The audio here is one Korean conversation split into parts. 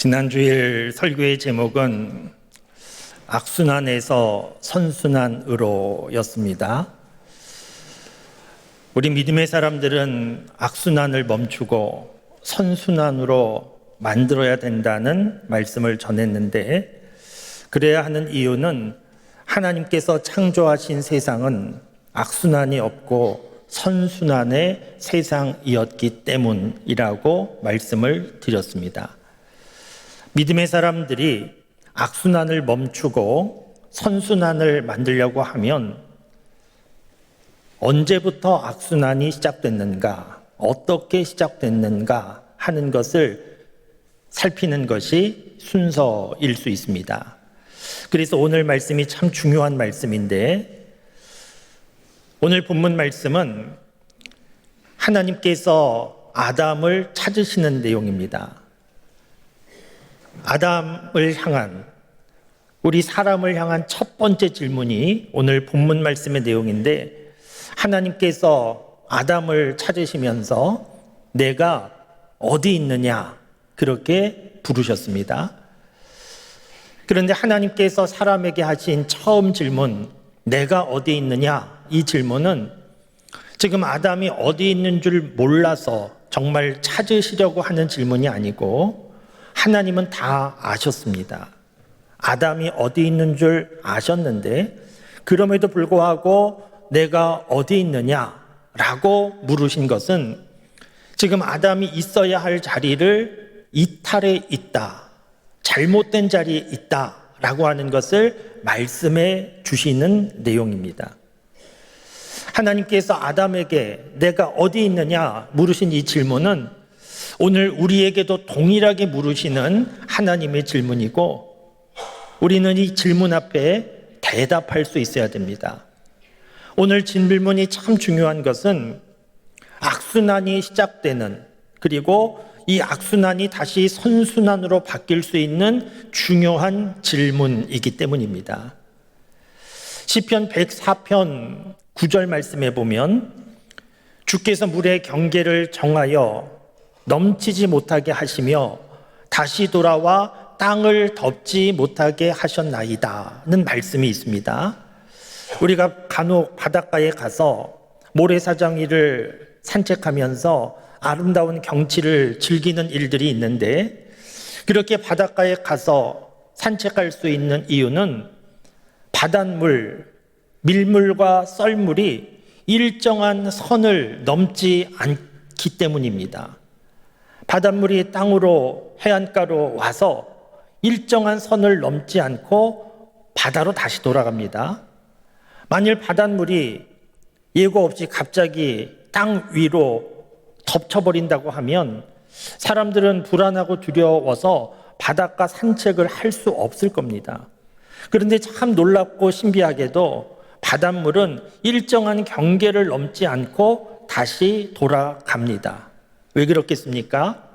지난 주일 설교의 제목은 악순환에서 선순환으로 였습니다. 우리 믿음의 사람들은 악순환을 멈추고 선순환으로 만들어야 된다는 말씀을 전했는데, 그래야 하는 이유는 하나님께서 창조하신 세상은 악순환이 없고 선순환의 세상이었기 때문이라고 말씀을 드렸습니다. 믿음의 사람들이 악순환을 멈추고 선순환을 만들려고 하면 언제부터 악순환이 시작됐는가, 어떻게 시작됐는가 하는 것을 살피는 것이 순서일 수 있습니다. 그래서 오늘 말씀이 참 중요한 말씀인데, 오늘 본문 말씀은 하나님께서 아담을 찾으시는 내용입니다. 아담을 향한, 우리 사람을 향한 첫 번째 질문이 오늘 본문 말씀의 내용인데, 하나님께서 아담을 찾으시면서 내가 어디 있느냐 그렇게 부르셨습니다. 그런데 하나님께서 사람에게 하신 처음 질문, 내가 어디 있느냐, 이 질문은 지금 아담이 어디 있는 줄 몰라서 정말 찾으시려고 하는 질문이 아니고, 하나님은 다 아셨습니다. 아담이 어디 있는 줄 아셨는데 그럼에도 불구하고 내가 어디 있느냐라고 물으신 것은 지금 아담이 있어야 할 자리를 이탈해 있다, 잘못된 자리에 있다라고 하는 것을 말씀해 주시는 내용입니다. 하나님께서 아담에게 내가 어디 있느냐 물으신 이 질문은 오늘 우리에게도 동일하게 물으시는 하나님의 질문이고, 우리는 이 질문 앞에 대답할 수 있어야 됩니다. 오늘 질문이 참 중요한 것은 악순환이 시작되는, 그리고 이 악순환이 다시 선순환으로 바뀔 수 있는 중요한 질문이기 때문입니다. 시편 104편 9절 말씀에 보면 주께서 물의 경계를 정하여 넘치지 못하게 하시며 다시 돌아와 땅을 덮지 못하게 하셨나이다는 말씀이 있습니다. 우리가 간혹 바닷가에 가서 모래사장이를 산책하면서 아름다운 경치를 즐기는 일들이 있는데, 그렇게 바닷가에 가서 산책할 수 있는 이유는 바닷물, 밀물과 썰물이 일정한 선을 넘지 않기 때문입니다. 바닷물이 땅으로, 해안가로 와서 일정한 선을 넘지 않고 바다로 다시 돌아갑니다. 만일 바닷물이 예고 없이 갑자기 땅 위로 덮쳐버린다고 하면 사람들은 불안하고 두려워서 바닷가 산책을 할 수 없을 겁니다. 그런데 참 놀랍고 신비하게도 바닷물은 일정한 경계를 넘지 않고 다시 돌아갑니다. 왜 그렇겠습니까?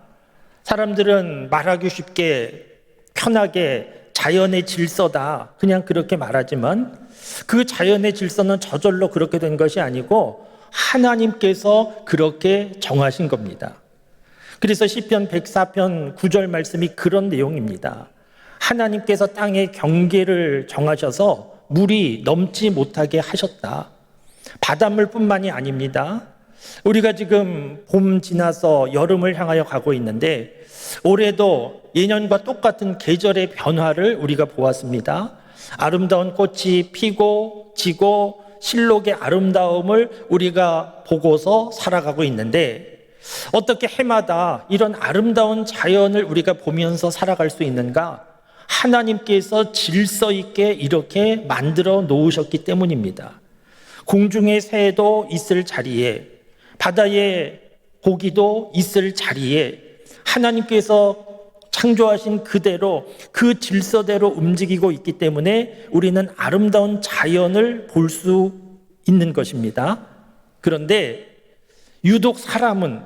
사람들은 말하기 쉽게 편하게 자연의 질서다, 그냥 그렇게 말하지만 그 자연의 질서는 저절로 그렇게 된 것이 아니고 하나님께서 그렇게 정하신 겁니다. 그래서 시편 104편 9절 말씀이 그런 내용입니다. 하나님께서 땅의 경계를 정하셔서 물이 넘지 못하게 하셨다. 바닷물뿐만이 아닙니다. 우리가 지금 봄 지나서 여름을 향하여 가고 있는데, 올해도 예년과 똑같은 계절의 변화를 우리가 보았습니다. 아름다운 꽃이 피고 지고 실록의 아름다움을 우리가 보고서 살아가고 있는데, 어떻게 해마다 이런 아름다운 자연을 우리가 보면서 살아갈 수 있는가? 하나님께서 질서 있게 이렇게 만들어 놓으셨기 때문입니다. 공중의 새도 있을 자리에, 바다의 고기도 있을 자리에 하나님께서 창조하신 그대로, 그 질서대로 움직이고 있기 때문에 우리는 아름다운 자연을 볼 수 있는 것입니다. 그런데 유독 사람은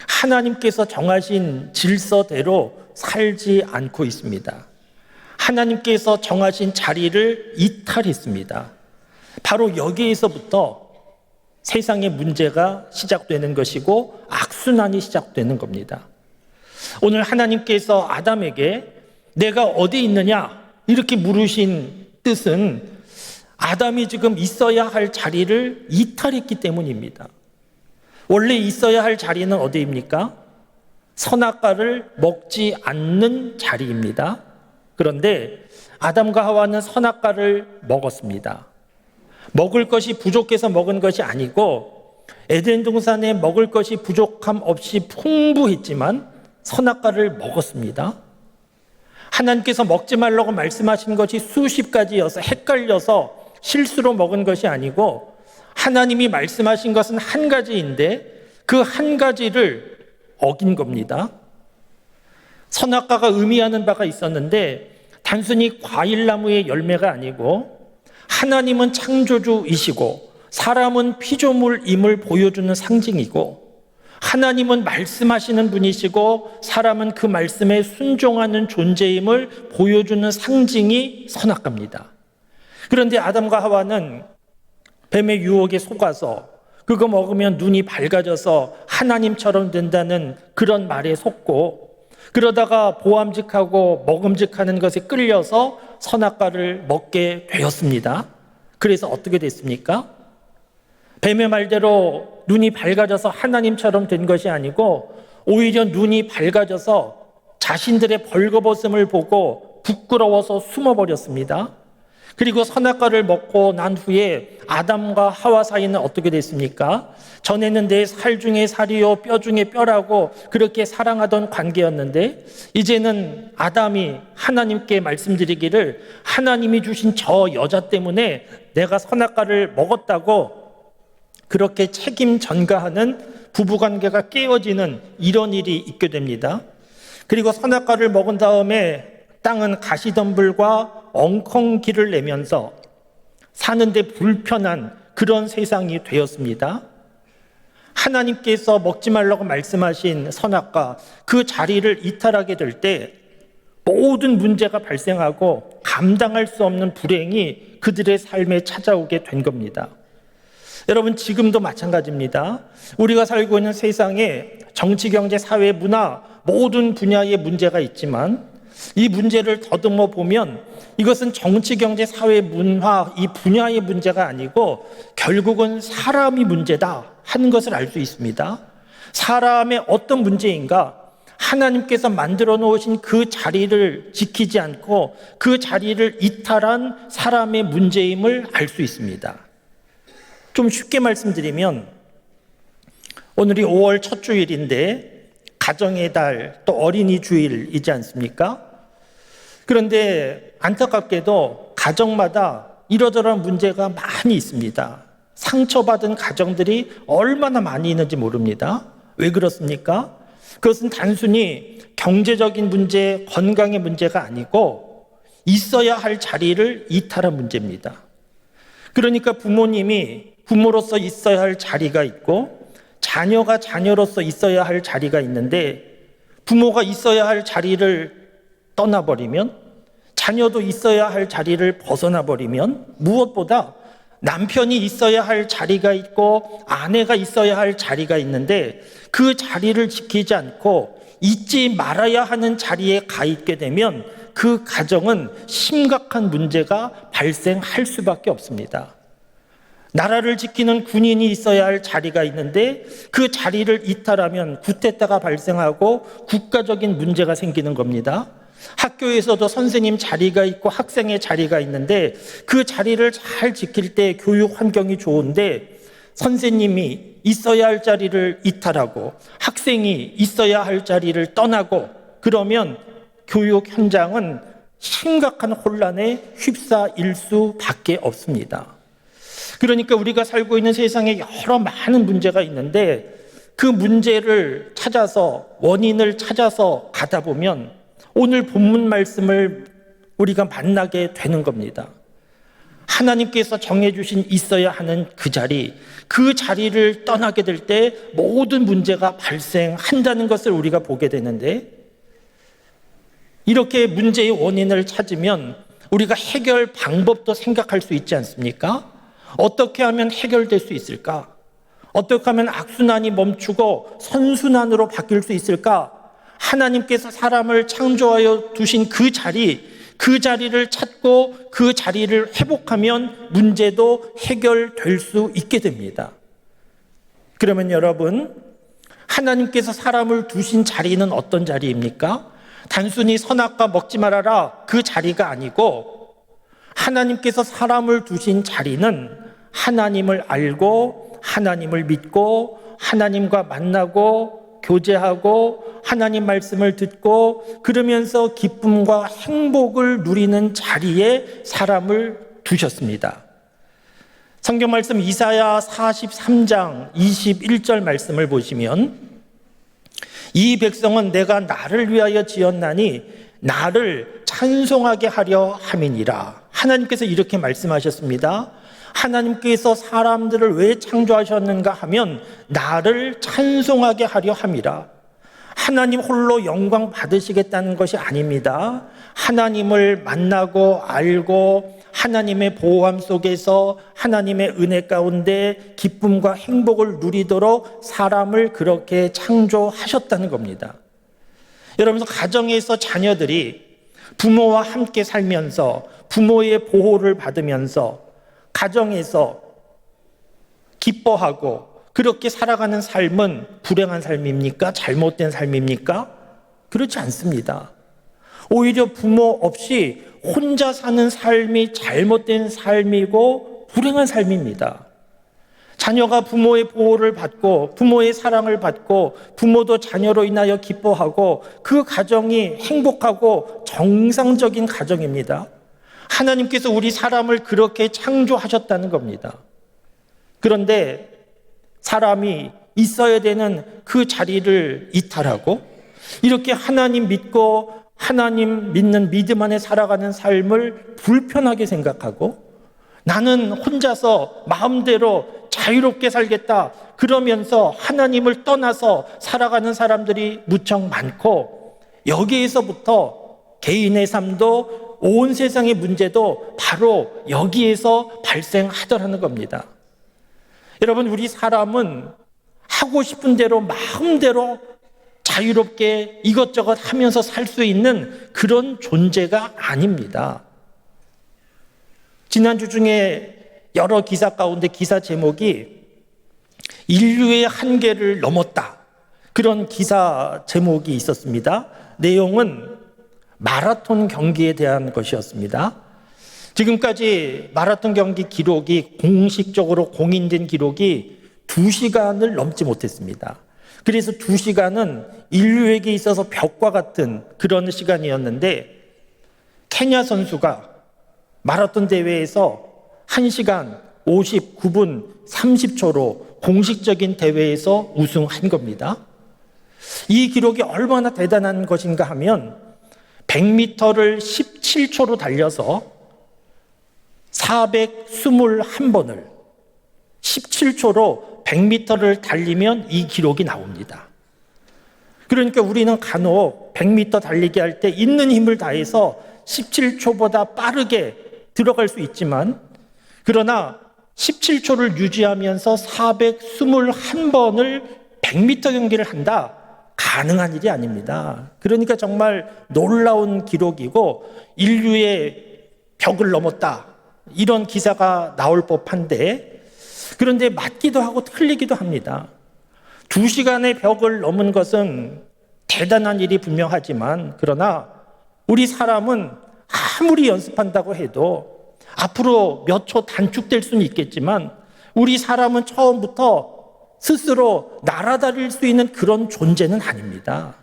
하나님께서 정하신 질서대로 살지 않고 있습니다. 하나님께서 정하신 자리를 이탈했습니다. 바로 여기에서부터 세상의 문제가 시작되는 것이고 악순환이 시작되는 겁니다. 오늘 하나님께서 아담에게 내가 어디 있느냐 이렇게 물으신 뜻은 아담이 지금 있어야 할 자리를 이탈했기 때문입니다. 원래 있어야 할 자리는 어디입니까? 선악과를 먹지 않는 자리입니다. 그런데 아담과 하와는 선악과를 먹었습니다. 먹을 것이 부족해서 먹은 것이 아니고 에덴 동산에 먹을 것이 부족함 없이 풍부했지만 선악과를 먹었습니다. 하나님께서 먹지 말라고 말씀하신 것이 수십 가지여서 헷갈려서 실수로 먹은 것이 아니고 하나님이 말씀하신 것은 한 가지인데 그 한 가지를 어긴 겁니다. 선악과가 의미하는 바가 있었는데 단순히 과일나무의 열매가 아니고 하나님은 창조주이시고 사람은 피조물임을 보여주는 상징이고 하나님은 말씀하시는 분이시고 사람은 그 말씀에 순종하는 존재임을 보여주는 상징이 선악과입니다. 그런데 아담과 하와는 뱀의 유혹에 속아서 그거 먹으면 눈이 밝아져서 하나님처럼 된다는 그런 말에 속고 그러다가 보암직하고 먹음직하는 것에 끌려서 선악과를 먹게 되었습니다. 그래서 어떻게 됐습니까? 뱀의 말대로 눈이 밝아져서 하나님처럼 된 것이 아니고 오히려 눈이 밝아져서 자신들의 벌거벗음을 보고 부끄러워서 숨어버렸습니다. 그리고 선악과를 먹고 난 후에 아담과 하와 사이는 어떻게 됐습니까? 전에는 내 살 중에 살이요 뼈 중에 뼈라고 그렇게 사랑하던 관계였는데 이제는 아담이 하나님께 말씀드리기를 하나님이 주신 저 여자 때문에 내가 선악과를 먹었다고 그렇게 책임 전가하는 부부관계가 깨어지는 이런 일이 있게 됩니다. 그리고 선악과를 먹은 다음에 땅은 가시덤불과 엉컹기를 내면서 사는데 불편한 그런 세상이 되었습니다. 하나님께서 먹지 말라고 말씀하신 선악과 그 자리를 이탈하게 될 때 모든 문제가 발생하고 감당할 수 없는 불행이 그들의 삶에 찾아오게 된 겁니다. 여러분 지금도 마찬가지입니다. 우리가 살고 있는 세상에 정치, 경제, 사회, 문화 모든 분야의 문제가 있지만 이 문제를 더듬어 보면 이것은 정치, 경제, 사회, 문화 이 분야의 문제가 아니고 결국은 사람이 문제다 하는 것을 알 수 있습니다. 사람의 어떤 문제인가? 하나님께서 만들어 놓으신 그 자리를 지키지 않고 그 자리를 이탈한 사람의 문제임을 알 수 있습니다. 좀 쉽게 말씀드리면 오늘이 5월 첫 주일인데 가정의 달 또 어린이 주일이지 않습니까? 그런데 안타깝게도 가정마다 이러저러한 문제가 많이 있습니다. 상처받은 가정들이 얼마나 많이 있는지 모릅니다. 왜 그렇습니까? 그것은 단순히 경제적인 문제, 건강의 문제가 아니고 있어야 할 자리를 이탈한 문제입니다. 그러니까 부모님이 부모로서 있어야 할 자리가 있고 자녀가 자녀로서 있어야 할 자리가 있는데 부모가 있어야 할 자리를 떠나버리면 자녀도 있어야 할 자리를 벗어나버리면 무엇보다 남편이 있어야 할 자리가 있고 아내가 있어야 할 자리가 있는데 그 자리를 지키지 않고 있지 말아야 하는 자리에 가 있게 되면 그 가정은 심각한 문제가 발생할 수밖에 없습니다. 나라를 지키는 군인이 있어야 할 자리가 있는데 그 자리를 이탈하면 쿠데타가 발생하고 국가적인 문제가 생기는 겁니다. 학교에서도 선생님 자리가 있고 학생의 자리가 있는데 그 자리를 잘 지킬 때 교육 환경이 좋은데 선생님이 있어야 할 자리를 이탈하고 학생이 있어야 할 자리를 떠나고 그러면 교육 현장은 심각한 혼란에 휩싸일 수밖에 없습니다. 그러니까 우리가 살고 있는 세상에 여러 많은 문제가 있는데 그 문제를 찾아서 원인을 찾아서 가다 보면 오늘 본문 말씀을 우리가 만나게 되는 겁니다. 하나님께서 정해주신 있어야 하는 그 자리, 그 자리를 떠나게 될 때 모든 문제가 발생한다는 것을 우리가 보게 되는데 이렇게 문제의 원인을 찾으면 우리가 해결 방법도 생각할 수 있지 않습니까? 어떻게 하면 해결될 수 있을까? 어떻게 하면 악순환이 멈추고 선순환으로 바뀔 수 있을까? 하나님께서 사람을 창조하여 두신 그 자리를 찾고 그 자리를 회복하면 문제도 해결될 수 있게 됩니다. 그러면 여러분, 하나님께서 사람을 두신 자리는 어떤 자리입니까? 단순히 선악과 먹지 말아라 그 자리가 아니고, 하나님께서 사람을 두신 자리는 하나님을 알고 하나님을 믿고 하나님과 만나고 교제하고 하나님 말씀을 듣고 그러면서 기쁨과 행복을 누리는 자리에 사람을 두셨습니다. 성경 말씀 이사야 43장 21절 말씀을 보시면, 이 백성은 내가 나를 위하여 지었나니 나를 찬송하게 하려 함이니라. 하나님께서 이렇게 말씀하셨습니다. 하나님께서 사람들을 왜 창조하셨는가 하면 나를 찬송하게 하려 함이라. 하나님 홀로 영광 받으시겠다는 것이 아닙니다. 하나님을 만나고 알고 하나님의 보호함 속에서 하나님의 은혜 가운데 기쁨과 행복을 누리도록 사람을 그렇게 창조하셨다는 겁니다. 여러분, 가정에서 자녀들이 부모와 함께 살면서 부모의 보호를 받으면서 가정에서 기뻐하고 그렇게 살아가는 삶은 불행한 삶입니까? 잘못된 삶입니까? 그렇지 않습니다. 오히려 부모 없이 혼자 사는 삶이 잘못된 삶이고 불행한 삶입니다. 자녀가 부모의 보호를 받고 부모의 사랑을 받고 부모도 자녀로 인하여 기뻐하고 그 가정이 행복하고 정상적인 가정입니다. 하나님께서 우리 사람을 그렇게 창조하셨다는 겁니다. 그런데 사람이 있어야 되는 그 자리를 이탈하고 이렇게 하나님 믿고 하나님 믿는 믿음 안에 살아가는 삶을 불편하게 생각하고 나는 혼자서 마음대로 자유롭게 살겠다 그러면서 하나님을 떠나서 살아가는 사람들이 무척 많고, 여기에서부터 개인의 삶도 온 세상의 문제도 바로 여기에서 발생하더라는 겁니다. 여러분, 우리 사람은 하고 싶은 대로 마음대로 자유롭게 이것저것 하면서 살 수 있는 그런 존재가 아닙니다. 지난주 중에 여러 기사 가운데 기사 제목이 인류의 한계를 넘었다, 그런 기사 제목이 있었습니다. 내용은 마라톤 경기에 대한 것이었습니다. 지금까지 마라톤 경기 기록이 공식적으로 공인된 기록이 2시간을 넘지 못했습니다. 그래서 2시간은 인류에게 있어서 벽과 같은 그런 시간이었는데, 케냐 선수가 마라톤 대회에서 1시간 59분 30초로 공식적인 대회에서 우승한 겁니다. 이 기록이 얼마나 대단한 것인가 하면 100m를 17초로 달려서 421번을 17초로 100m를 달리면 이 기록이 나옵니다. 그러니까 우리는 간혹 100m 달리기 할 때 있는 힘을 다해서 17초보다 빠르게 들어갈 수 있지만, 그러나 17초를 유지하면서 421번을 100m 경기를 한다? 가능한 일이 아닙니다. 그러니까 정말 놀라운 기록이고 인류의 벽을 넘었다, 이런 기사가 나올 법한데, 그런데 맞기도 하고 틀리기도 합니다. 2시간의 벽을 넘은 것은 대단한 일이 분명하지만, 그러나 우리 사람은 아무리 연습한다고 해도 앞으로 몇 초 단축될 수는 있겠지만 우리 사람은 처음부터 스스로 날아다닐 수 있는 그런 존재는 아닙니다.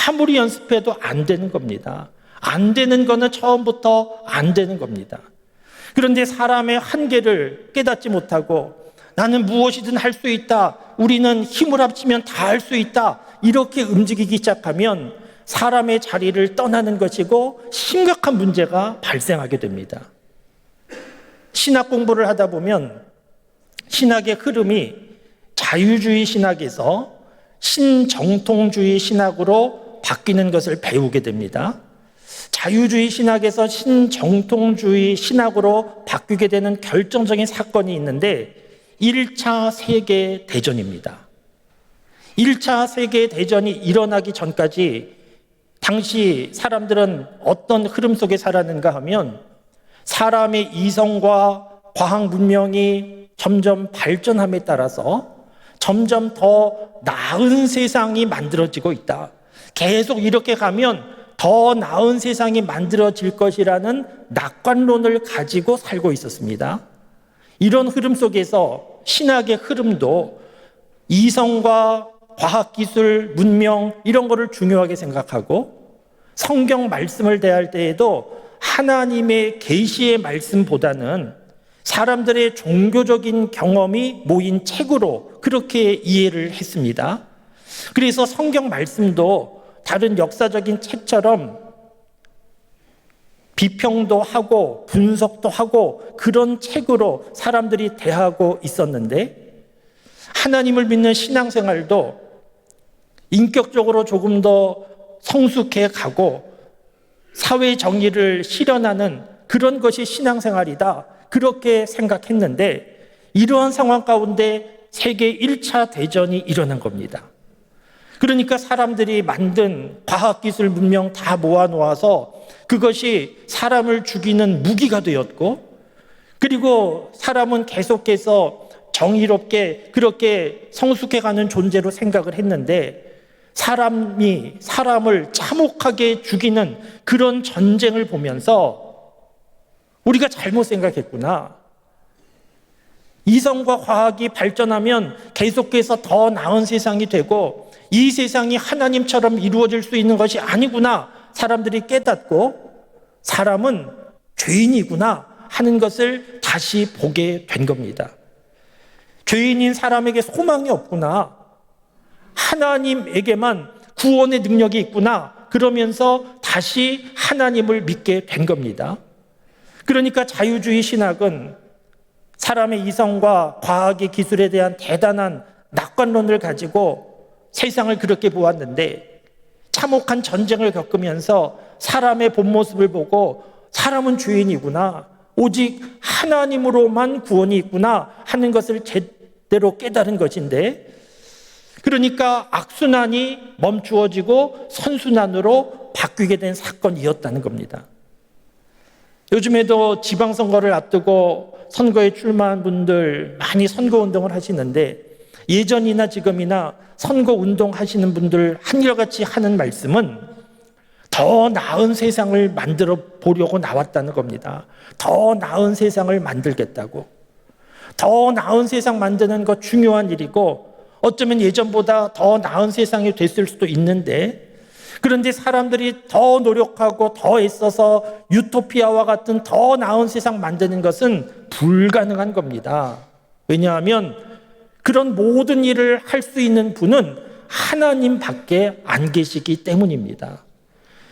아무리 연습해도 안 되는 겁니다. 안 되는 거는 처음부터 안 되는 겁니다. 그런데 사람의 한계를 깨닫지 못하고 나는 무엇이든 할 수 있다, 우리는 힘을 합치면 다 할 수 있다, 이렇게 움직이기 시작하면 사람의 자리를 떠나는 것이고 심각한 문제가 발생하게 됩니다. 신학 공부를 하다 보면 신학의 흐름이 자유주의 신학에서 신정통주의 신학으로 바뀌는 것을 배우게 됩니다. 자유주의 신학에서 신정통주의 신학으로 바뀌게 되는 결정적인 사건이 있는데 1차 세계대전입니다. 1차 세계대전이 일어나기 전까지 당시 사람들은 어떤 흐름 속에 살았는가 하면 사람의 이성과 과학 문명이 점점 발전함에 따라서 점점 더 나은 세상이 만들어지고 있다. 계속 이렇게 가면 더 나은 세상이 만들어질 것이라는 낙관론을 가지고 살고 있었습니다. 이런 흐름 속에서 신학의 흐름도 이성과 과학기술, 문명 이런 거를 중요하게 생각하고 성경 말씀을 대할 때에도 하나님의 계시의 말씀보다는 사람들의 종교적인 경험이 모인 책으로 그렇게 이해를 했습니다. 그래서 성경 말씀도 다른 역사적인 책처럼 비평도 하고 분석도 하고 그런 책으로 사람들이 대하고 있었는데, 하나님을 믿는 신앙생활도 인격적으로 조금 더 성숙해 가고 사회 정의를 실현하는 그런 것이 신앙생활이다, 그렇게 생각했는데, 이러한 상황 가운데 세계 1차 대전이 일어난 겁니다. 그러니까 사람들이 만든 과학기술 문명 다 모아놓아서 그것이 사람을 죽이는 무기가 되었고, 그리고 사람은 계속해서 정의롭게 그렇게 성숙해가는 존재로 생각을 했는데, 사람이 사람을 참혹하게 죽이는 그런 전쟁을 보면서 우리가 잘못 생각했구나. 이성과 과학이 발전하면 계속해서 더 나은 세상이 되고 이 세상이 하나님처럼 이루어질 수 있는 것이 아니구나 사람들이 깨닫고, 사람은 죄인이구나 하는 것을 다시 보게 된 겁니다. 죄인인 사람에게 소망이 없구나, 하나님에게만 구원의 능력이 있구나, 그러면서 다시 하나님을 믿게 된 겁니다. 그러니까 자유주의 신학은 사람의 이성과 과학의 기술에 대한 대단한 낙관론을 가지고 세상을 그렇게 보았는데, 참혹한 전쟁을 겪으면서 사람의 본 모습을 보고 사람은 죄인이구나, 오직 하나님으로만 구원이 있구나 하는 것을 제대로 깨달은 것인데, 그러니까 악순환이 멈추어지고 선순환으로 바뀌게 된 사건이었다는 겁니다. 요즘에도 지방선거를 앞두고 선거에 출마한 분들 많이 선거운동을 하시는데, 예전이나 지금이나 선거운동 하시는 분들 한결같이 하는 말씀은 더 나은 세상을 만들어 보려고 나왔다는 겁니다. 더 나은 세상을 만들겠다고. 더 나은 세상 만드는 것 중요한 일이고, 어쩌면 예전보다 더 나은 세상이 됐을 수도 있는데, 그런데 사람들이 더 노력하고 더 애써서 유토피아와 같은 더 나은 세상 만드는 것은 불가능한 겁니다. 왜냐하면 그런 모든 일을 할 수 있는 분은 하나님밖에 안 계시기 때문입니다.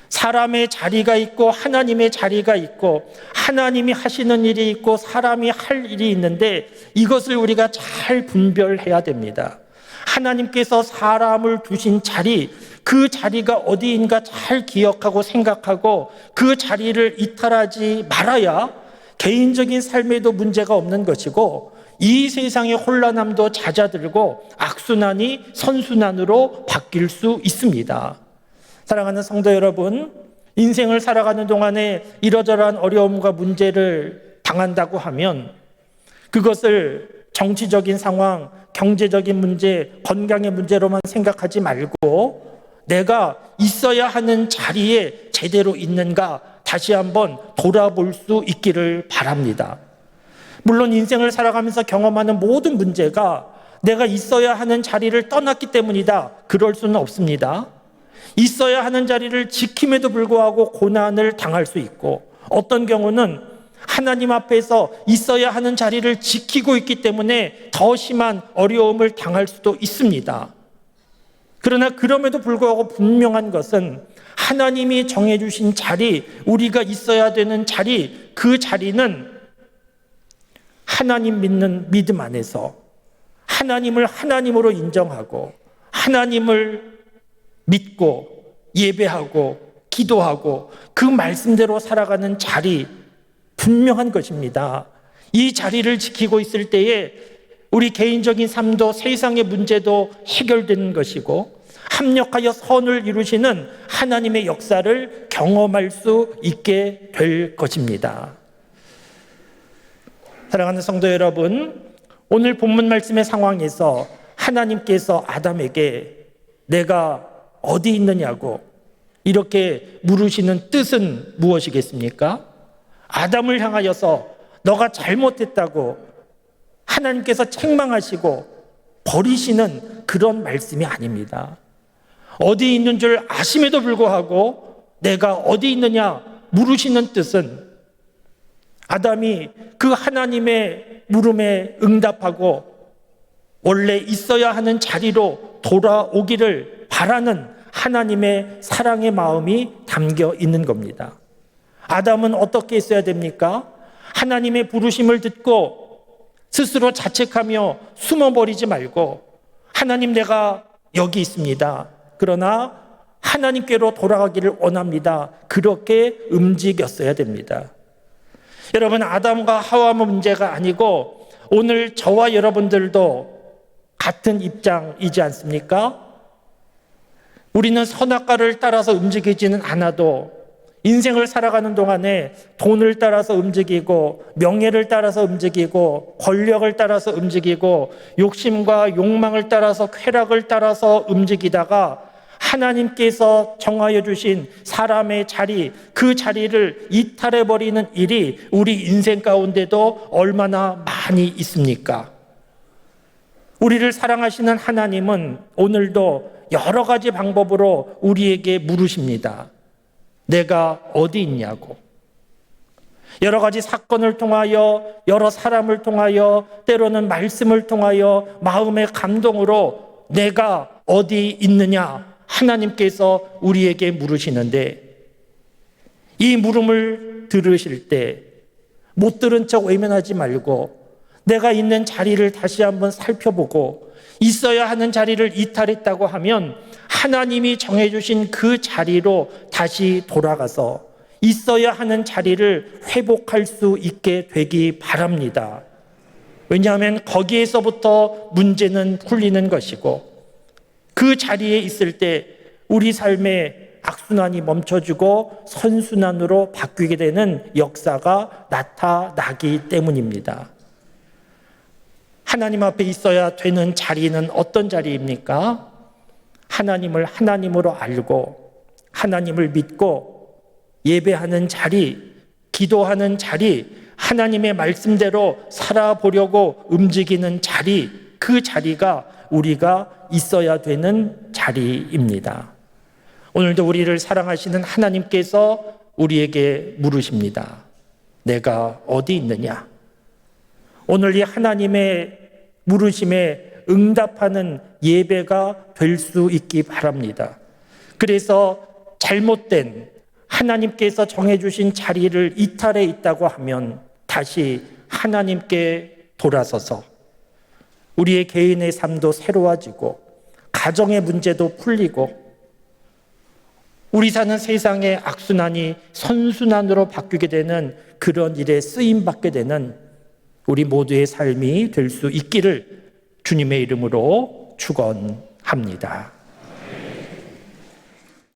사람의 자리가 있고 하나님의 자리가 있고, 하나님이 하시는 일이 있고 사람이 할 일이 있는데, 이것을 우리가 잘 분별해야 됩니다. 하나님께서 사람을 두신 자리, 그 자리가 어디인가 잘 기억하고 생각하고 그 자리를 이탈하지 말아야 개인적인 삶에도 문제가 없는 것이고, 이 세상의 혼란함도 잦아들고 악순환이 선순환으로 바뀔 수 있습니다. 사랑하는 성도 여러분, 인생을 살아가는 동안에 이러저러한 어려움과 문제를 당한다고 하면 그것을 정치적인 상황, 경제적인 문제, 건강의 문제로만 생각하지 말고 내가 있어야 하는 자리에 제대로 있는가 다시 한번 돌아볼 수 있기를 바랍니다. 물론 인생을 살아가면서 경험하는 모든 문제가 내가 있어야 하는 자리를 떠났기 때문이다, 그럴 수는 없습니다. 있어야 하는 자리를 지킴에도 불구하고 고난을 당할 수 있고, 어떤 경우는 하나님 앞에서 있어야 하는 자리를 지키고 있기 때문에 더 심한 어려움을 당할 수도 있습니다. 그러나 그럼에도 불구하고 분명한 것은 하나님이 정해주신 자리, 우리가 있어야 되는 자리, 그 자리는 하나님 믿는 믿음 안에서 하나님을 하나님으로 인정하고 하나님을 믿고 예배하고 기도하고 그 말씀대로 살아가는 자리, 분명한 것입니다. 이 자리를 지키고 있을 때에 우리 개인적인 삶도 세상의 문제도 해결되는 것이고 합력하여 선을 이루시는 하나님의 역사를 경험할 수 있게 될 것입니다. 사랑하는 성도 여러분, 오늘 본문 말씀의 상황에서 하나님께서 아담에게 내가 어디 있느냐고 이렇게 물으시는 뜻은 무엇이겠습니까? 아담을 향하여서 너가 잘못했다고 하나님께서 책망하시고 버리시는 그런 말씀이 아닙니다. 어디 있는 줄 아심에도 불구하고 내가 어디 있느냐 물으시는 뜻은 아담이 그 하나님의 물음에 응답하고 원래 있어야 하는 자리로 돌아오기를 바라는 하나님의 사랑의 마음이 담겨 있는 겁니다. 아담은 어떻게 있어야 됩니까? 하나님의 부르심을 듣고 스스로 자책하며 숨어버리지 말고 하나님 내가 여기 있습니다. 그러나 하나님께로 돌아가기를 원합니다. 그렇게 움직였어야 됩니다. 여러분, 아담과 하와 문제가 아니고 오늘 저와 여러분들도 같은 입장이지 않습니까? 우리는 선악과를 따라서 움직이지는 않아도 인생을 살아가는 동안에 돈을 따라서 움직이고 명예를 따라서 움직이고 권력을 따라서 움직이고 욕심과 욕망을 따라서 쾌락을 따라서 움직이다가 하나님께서 정하여 주신 사람의 자리, 그 자리를 이탈해버리는 일이 우리 인생 가운데도 얼마나 많이 있습니까? 우리를 사랑하시는 하나님은 오늘도 여러 가지 방법으로 우리에게 물으십니다. 내가 어디 있냐고. 여러 가지 사건을 통하여, 여러 사람을 통하여, 때로는 말씀을 통하여 마음의 감동으로 내가 어디 있느냐 하나님께서 우리에게 물으시는데 이 물음을 들으실 때 못 들은 척 외면하지 말고 내가 있는 자리를 다시 한번 살펴보고 있어야 하는 자리를 이탈했다고 하면 하나님이 정해주신 그 자리로 다시 돌아가서 있어야 하는 자리를 회복할 수 있게 되기 바랍니다. 왜냐하면 거기에서부터 문제는 풀리는 것이고 그 자리에 있을 때 우리 삶의 악순환이 멈춰지고 선순환으로 바뀌게 되는 역사가 나타나기 때문입니다. 하나님 앞에 있어야 되는 자리는 어떤 자리입니까? 하나님을 하나님으로 알고 하나님을 믿고 예배하는 자리, 기도하는 자리, 하나님의 말씀대로 살아보려고 움직이는 자리, 그 자리가 우리가 있어야 되는 자리입니다. 오늘도 우리를 사랑하시는 하나님께서 우리에게 물으십니다. 내가 어디 있느냐? 오늘 이 하나님의 물으심에 응답하는 예배가 될 수 있기 바랍니다. 그래서 잘못된 하나님께서 정해주신 자리를 이탈해 있다고 하면 다시 하나님께 돌아서서 우리의 개인의 삶도 새로워지고 가정의 문제도 풀리고 우리 사는 세상의 악순환이 선순환으로 바뀌게 되는 그런 일에 쓰임받게 되는 우리 모두의 삶이 될 수 있기를 주님의 이름으로 축원합니다.